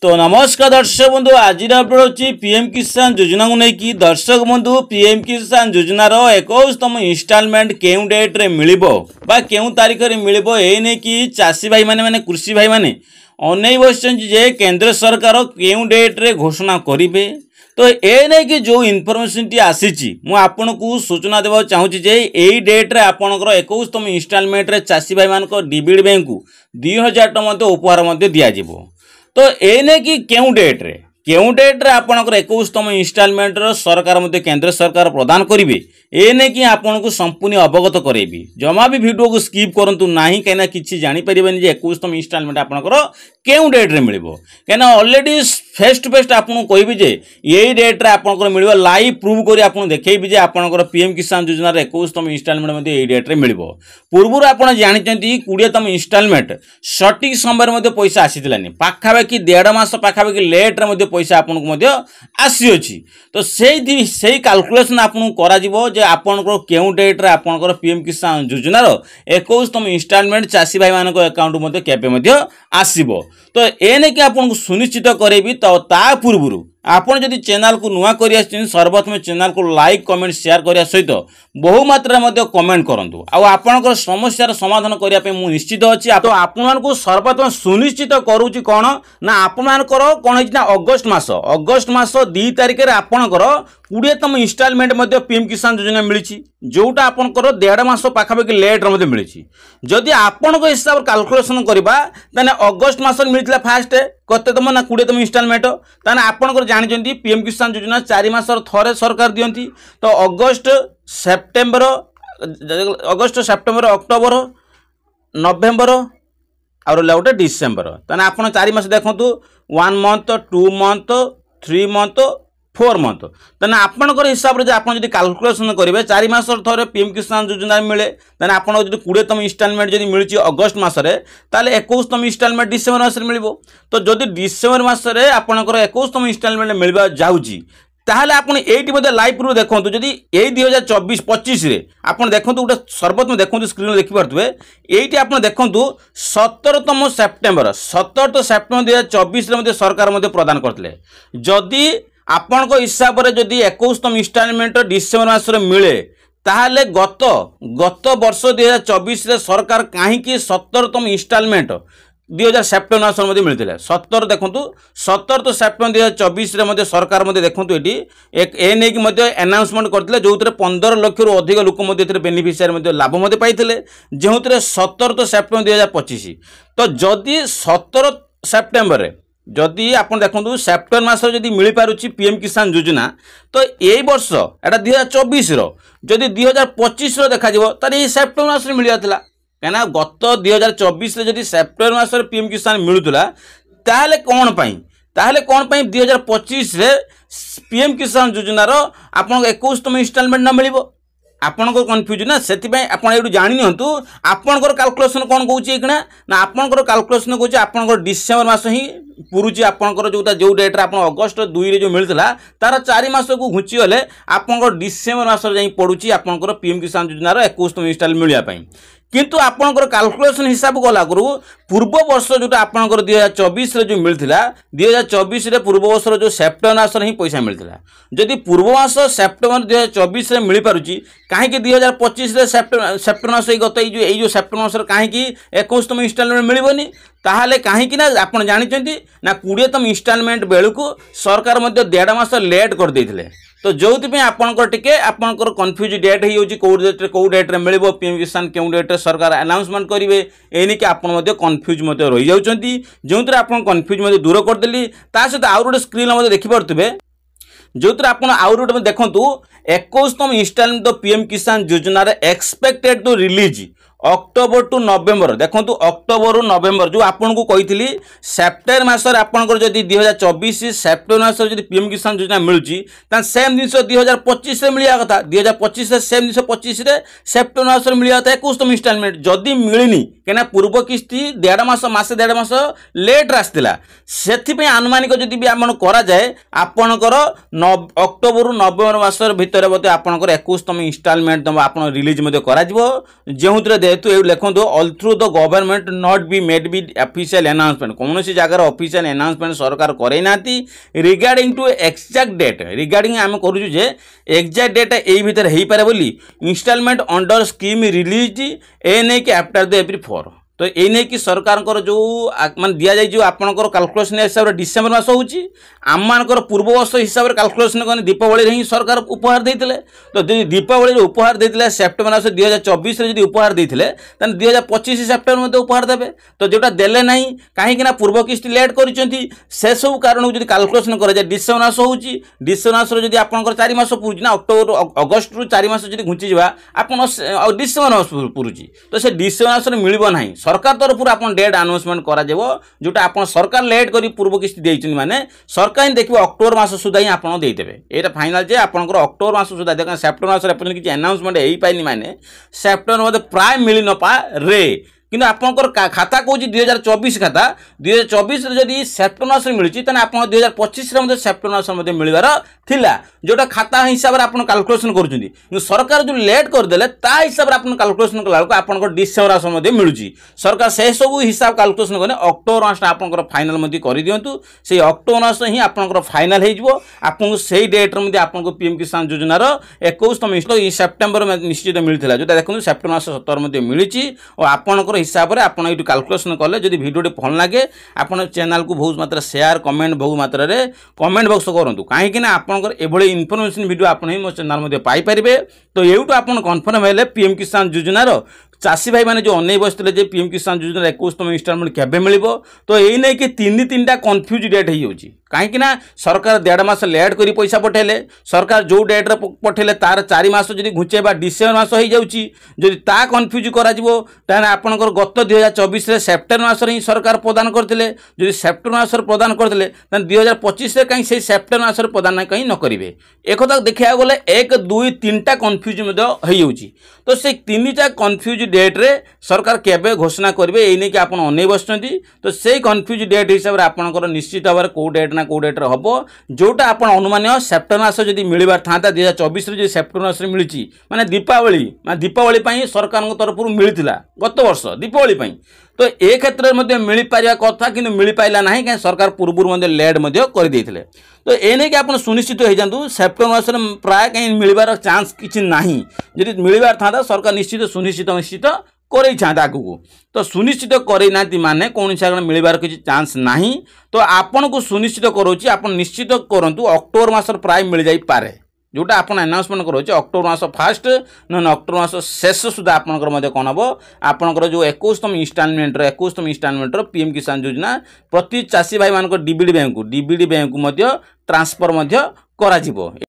तो नमस्कार दर्शक बंधु आज अपडेट होची पीएम किसान योजना को लेकिन दर्शक बंधु पीएम किसान योजनार 21तम इन्स्टॉलमेंट केउ डेट रे मिलिबो बा केउ तारीख रे मिलिबो ए ने कि चासी भाई माने कृषि भाई माने अनै बसचन जे केंद्र सरकार केउ डेट रे घोषणा करिवे। तो ए नै कि जो इनफॉरमेशन टी आसीची मु आपन को सूचना देबा चाहूची जे एई डेट रे आपनकर 21तम इन्स्टॉलमेंट रे चासी भाई मान को डीबीडी बैंक को 2000 टका मध्ये उपहार मध्ये दिया जिवो। तो ए नै कि केउ डेट रे आपनकर 21तम इन्स्टॉलमेंट रो सरकार मध्ये केंद्र सरकार प्रदान करिवे ए नै कि आपन को संपूर्ण अवगत करेबी। जमा भी वीडियो को स्किप करंतु नाही कैना किछि जानि परिबेनी जे 21तम इन्स्टॉलमेंट आपनकर केउ डेट रे मिलिबो कैना ऑलरेडी फेस टू फेस आपन कहबी जे एई डेट रे आपनकर मिलिबो लाइव प्रूव करी आपन देखैबी जे आपनकर पीएम किसान योजना रे 21तम इन्स्टॉलमेंट मध्ये एई डेट रे मिलिबो। पूर्वरु आपन जानिचंती 20तम इन्स्टॉलमेंट सटीक समय मध्ये पैसा आसीतिलानी पाखाबाकी 1.5 मास पाखाबाकी लेट रे मध्ये पैसा आपन को मध्ये आसी अछि। तो सेही कैलकुलेशन आपन करा जिवो जे आपनकर केउ डेट रे आपनकर पीएम किसान योजना रो 21तम इन्स्टॉलमेंट चासी भाई मानको अकाउंट मध्ये केबे मध्ये आसीबो। तो ए ने कि आपन को सुनिश्चित करेबी। तो ता पूर्वरु आपन जदि चैनल को नुआ करि आछिन सर्वप्रथम चैनल को लाइक कमेंट शेयर करिया सहित बहु मात्रा मध्ये कमेंट करंतु आ आपनकर समस्यार समाधान करिया पे मु निश्चित अछि। तो आपन को सर्वप्रथम सुनिश्चित करूची कोन ना आपनकर कोन हिना अगस्त मास 2 तारिख रे आपनकर 20तम इन्स्टॉलमेंट मध्ये पीएम किसान योजना मिलिछि जोटा आपनकर 1.5 मास पाखाबाकी लेट रे मध्ये मिलिछि। जदि आपनको हिसाब कैलकुलेशन करबा तने अगस्त मास मिलितला फास्ट कतेतम ना 20तम इन्स्टॉलमेंट ताने आपनकर जानिचंती पीएम किसान योजना 4 मास थरे सरकार दियंती। तो अगस्त सेप्टेम्बर अक्टोबर नवेम्बर और लाउटे डिसेम्बर ताने आपन 4 मास देखंतु 1 मंथ 2 मंथ 3 मंथ 4 मंथ ताने आपनकर हिसाब रे आपन जदि कैलकुलेशन करिवे 4 मास थरे पीएम किसान योजना मिले ताने आपन जदि 20तम इन्स्टॉलमेंट जदि मिलछि अगस्त मास रे ताले 21तम इन्स्टॉलमेंट डिसेम्बर मास रे मिलिबो। तो जदि डिसेम्बर मास रे आपनकर 21तम इन्स्टॉलमेंट मिलबा जाउची ताहले आपन एटी मध्ये लाइव प्रूफ देखंतु। जदि ए 2024-25 रे आपन देखंतु उटा सर्वप्रथम देखंतु स्क्रीन रे देखि परतुबे एटी आपन देखंतु 17 सेप्टेम्बर 2024 रे मध्ये सरकार मध्ये प्रदान करतले। जदि आपन को हिसाब रे जदि 21तम इन्स्टॉलमेंट डिसेम्बर मास रे मिले ताहले गत वर्ष 2024 रे सरकार काहे कि 17तम इन्स्टॉलमेंट 2000 सेप्टेम्बर मास मध्ये मिलथिले 17 देखंतु 17 सेप्टेम्बर 2024 रे मध्ये सरकार मध्ये देखंतु एटी एक ए नै कि मध्ये अनाउंसमेंट करथिले जोतरे 15 लाख रु अधिक लोक मध्ये एथरे बेनिफिशियरी मध्ये लाभ मध्ये पाइथिले जेउतरे 17 सेप्टेम्बर 2025। तो जदि 17 सेप्टेम्बर रे जदि आपन देखंतु सेप्टेम्बर मास जदि मिली पारुची पीएम किसान योजना तो एई वर्ष एटा 2024 रो जदि 2025 रो देखा जिवो तारे ए सेप्टेम्बर मास रे मिली जातला कहना गत 2024 रे जदि सेप्टेम्बर मास रे पीएम किसान मिलुतला ताहले कोन पई 2025 रे पीएम किसान योजना रो आपन 21तम इन्स्टॉलमेंट न मिलिबो आपन को कंफ्यूजन ना सेति पई आपन एडु जानि नियंतु आपन को कैलकुलेशन कोन कहूची एकना ना आपन को कैलकुलेशन कहूची आपन को डिसेम्बर मास ही पुरुची आपन को जो डेट रे आपन अगस्त 2 रे जो मिलतला तार 4 मास को घुची गले आपन को डिसेम्बर मास रे जाई पडुची आपन को पीएम किसान योजना रो 21तम इन्स्टॉलमेंट मिलिया पई। किंतु आपनकर कैलकुलेशन हिसाब गला करू पूर्व वर्ष जोटा आपनकर 2024 रे जो मिलथिला 2024 रे पूर्व वर्ष रो जो सेप्टेम्बर मास रे ही पैसा मिलथिला जदि पूर्व मास सेप्टेम्बर 2024 रे मिली पारुची काहे कि 2025 रे सेप्टेम्बर मास गत ए जो सेप्टेम्बर मास रे काहे कि 21तम इन्स्टॉलमेंट मिलिबोनी ताहले काहे कि ना आपन जानिचंती ना 20तम इन्स्टॉलमेंट बेलुको सरकार मध्ये 1.5 मास लेट कर देथिले। तो जोथि पे आपनकर टिके आपनकर कंफ्यूज डेट हे होची को डेट रे मिलिबो पीएम किसान केउ डेट रे सरकार अनाउंसमेंट करिवे एनी कि आपन मध्ये कंफ्यूज मध्ये रहि जाउचंती जोंतरे आपन कंफ्यूज मध्ये दूर कर देली ता सहित आउर गोटे स्क्रीन मध्ये देखि परतबे जोतरे आपन आउर गोटे देखंतु 21तम instalment PM Kisan Yojana are expected to release October to November देखंतु अक्टोबर नवेम्बर जो आपन को कहितली सेप्टेम्बर मास रे आपन को जदी 2024 सेप्टेम्बर मास रे जदी पीएम किसान योजना मिलुची ता सेम दिन 2025 रे मिलिया कथा 2025 रे सेम दिन 25 रे सेप्टेम्बर मास रे मिलिया था 21तम इन्स्टॉलमेंट जदी मिलिनी केना पूर्व किस्ती 1.5 मास लेट रास्तिला सेथि पे अनुमानिक जदी भी आपन करा जाय आपनकर अक्टोबर नवेम्बर मास भितर बते आपनकर 21तम इन्स्टॉलमेंट आपन रिलीज मध्ये करा जिवो जेहुतरे जेहेतु ये लिखो all through the government not be made be official announcement कौन सी जगह ऑफिशियल अनाउंसमेंट सरकार करे नाती regarding to exact date regarding आम करूँ जे एक्जाक्ट डेट यही भितर हो पारे बोली इंस्टॉलमेंट अंडर स्कीम रिलीज ए नहीं कि आफ्टर द एप्रिल 4 तो ये नहीं कि सरकार जो मान दि जाए जो आपंकर काल्कुलेसन हिसाब से डिसेम्बर मास होची आमर पूर्व वर्ष हिसाब से काल्कुलेसन करें दीपावली ही सरकार उपहार देते तो दीपावली उपहार देते सेप्टेम्बर मास 2024 में उपहार देते 2025 सेप्टेम्बर उपहार देवे तो जोटा देले ना कहीं पूर्व किस्त लेट कर सब कारण जो काल्कुलेसन कराए डिसेम्बर मास हो डिसेम्बर मास जो आप 4 मास पूरी ना अक्टोबर अगस्ट रु 4 मास जो घुंची जा आप डिसेम्बर मास पूरी तो से डिसेम्बर मास मिल ना सरकार तरफ आप डेट अनाउंसमेंट करा जोटा आप सरकार लेट कर पूर्व किस्त देते माने सरकार देखिए अक्टोबर मास सुधा ही आपड़ देदेवे यहाँ फाइनाल जे आपंकर अक्टोबर मास सुधा देखा सेप्टेम्बर मास किसी अनाउंसमेंट हो पानी माने सेप्टेम्बर प्राय मिल न पारे किंतु आपंकर खाता कौन 2024 खाता 2024 जदि सेप्टेम्बर मास मिली आप 2025 सेप्टेम्बर मास मिलवार थिला जोटा खाता हिसाब से आप काल्कुलेसन कर सरकार जो लेट करदे ता हिसाब से आप काल्कुलेसन कला आप डिसेम्बर मास मिलूँ सरकार से सब हिसाब काल्कुलेसन करें अक्टोबर मास आपंकर फाइनाल कर दिंतु से अक्टोबर मास ही आपंकर फाइनाल हो से डेट्रे आपको पीएम किसान योजनार 21 सेप्टेम्बर निश्चित मिलता जो देखो सेप्टेम्बर मास 17 मिली और आपंकर हिसाब से आप काल्कुलेसन कले जब भिडियो भल लगे आप चैनल को बहुत मात्रा शेयर कमेंट बहुत मात्रा कमेंट बॉक्स करूँ कहीं आपंकर एभली इनफर्मेशन वीडियो आप मो चैनल पाइपर तो यूँ आप कन्फर्म है पीएम किसान योजनार चाषी भाई मैंने जो अनै बसते पीएम किसान योजना 21तम इंस्टॉलमेंट केबे मिल तो यही नहीं कि तीन टा कन्फ्यूज डेट हो कहीं सरकार 1.5 मास लेट कर पैसा पठेले सरकार जो डेट्रे पठेले तार 4 मास जब घुंचेबा डिसेम्बर मास हो जाऊँगी ता कन्फ्यूज कर गत 2024 सेप्टेम्बर मास ही सरकार प्रदान करते जो सेप्टेम्बर मास प्रदान करते 2025 कहीं से सेप्टेम्बर मास प्रदान कहीं न करेंगे एक देखा गले 1 2 3 टा कन्फ्यूज हो तो से 3टा कन्फ्यूज डेट्रे सरकार केबे घोषणा करेंगे यही नहीं कि आप अनै बस तो से कन्फ्यूज डेट हिसाब से आपंकर निश्चित भाव में कौ डेट ना कौ डेट्रे हम जोटा आप अनुमान सेप्टेम्बर मास जब मिलवार था 2024 जो सेप्टेम्बर मास मिली माने दीपावली सरकार तरफ मिलता गत वर्ष दीपावली तो ए क्षेत्र में मिल पार कथा कि मिल पाला ना कहीं सरकार पूर्व लेट कर देते तो ये नहीं कि आप सुनिश्चित हो जातु सेप्टेम्बर मास प्राय कहीं मिलवार चांस किसी ना जब मिलवार था सरकार निश्चित सुनिश्चित कर आगू तो सुनिश्चित करना माने कौन सा मिलवार किसी चांस ना तो आपन को सुनिश्चित करोची आप निश्चित करूँ अक्टोबर मास प्राय मिल जाई पारे जोटा आप अनाउंसमेंट करोचे अक्टोबर मास फास्ट ना अक्टोबर मास शेष सुधा आपंकर कौन हम आपंकर जो 21तम इंस्टॉलमेंट पीएम किसान योजना प्रति चाषी भाई मान डीबीडी बैंक को ट्रांसफर करा